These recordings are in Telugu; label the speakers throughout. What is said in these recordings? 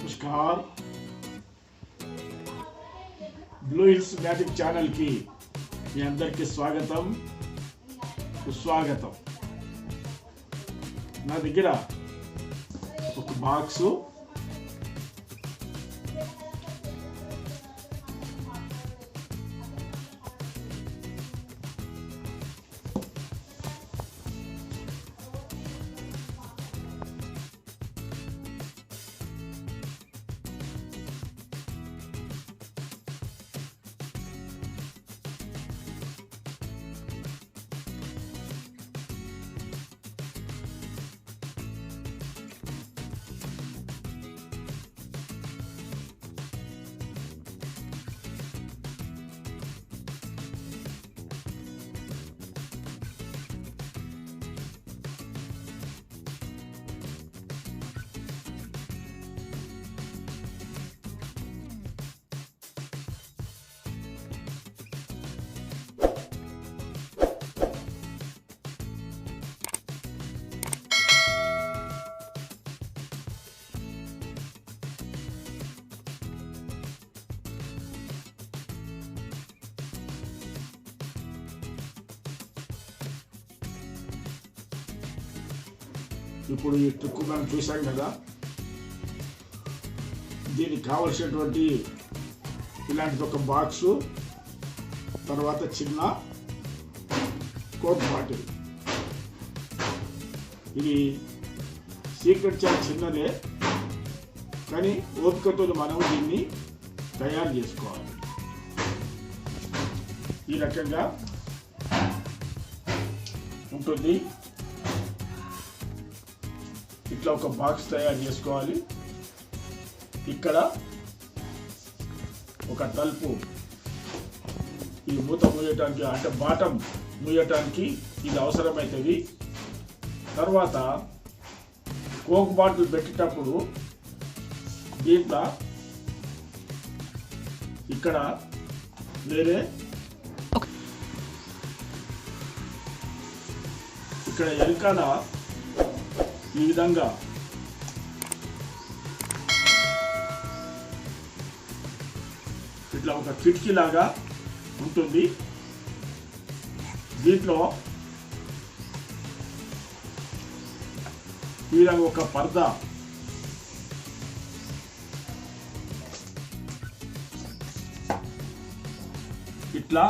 Speaker 1: नमस्कार ब्लू हिल्स मैजिक चैनल की మీ అందరికీ స్వాగతం సుస్వాగతం నా దగ్గర ఒక బాక్స్ ఇప్పుడు ఈ ట్రిక్ మనం చూసాం కదా. దీనికి కావలసినటువంటి ఇలాంటిది ఒక బాక్సు, తర్వాత చిన్న కోక్ బాటిల్. ఇది సీక్రెట్ చాలా చిన్నదే, కానీ ఓపికతో మనం దీన్ని తయారు చేసుకోవాలి. ఈ రకంగా ఉంటుంది. ఇట్లా ఒక బాక్స్ తయారు చేసుకోవాలి. ఇక్కడ ఒక తలుపు, ఈ మూత మూయటానికి అంటే బాటం మూయటానికి ఇది అవసరమవుతుంది. తర్వాత కోక్ బాటిల్ పెట్టేటప్పుడు దీంట్లో ఇక్కడ వేరే ఇక్కడ వెనకాల ఈ విధంగా ఇట్లా ఒక కిటికీ లాగా ఉంటుంది. దీంట్లో ఈ విధంగా ఒక పర్దా, ఇట్లా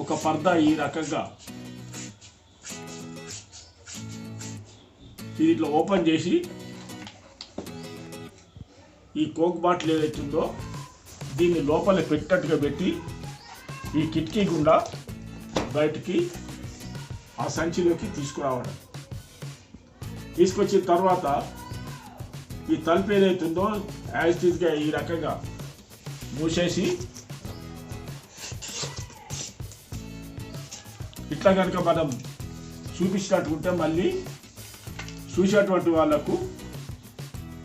Speaker 1: ఒక పర్దా ఈ రకంగా దీంట్లో ఓపెన్ చేసి ఈ కోక్ బాటిల్ ఏదైతుందో దీన్ని లోపల పెట్టినట్టుగా పెట్టి ఈ కిటికీ గుండా బయటికి ఆ సంచిలోకి తీసుకురావడం. తీసుకొచ్చిన తర్వాత ఈ తలుపు ఏదైతుందో యాజిటీస్గా ఈ రకంగా మూసేసి ఇట్లా కనుక మనం చూపించినట్టుకుంటే మళ్ళీ చూసేటువంటి వాళ్ళకు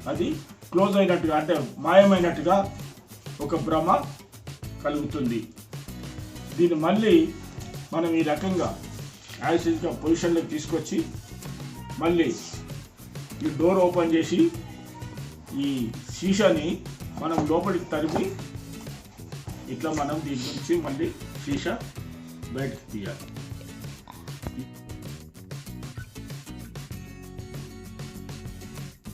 Speaker 1: అది క్లోజ్ అయినట్టుగా అంటే మాయమైనట్టుగా ఒక భ్రమ కలుగుతుంది. దీన్ని మళ్ళీ మనం ఈ రకంగా యాజిటీస్గా పొజిషన్లోకి తీసుకొచ్చి మళ్ళీ ఈ డోర్ ఓపెన్ చేసి ఈ సీసాని మనం లోపలికి తరిమి ఇట్లా మనం దీని నుంచి మళ్ళీ సీసా బయటకు తీయాలి.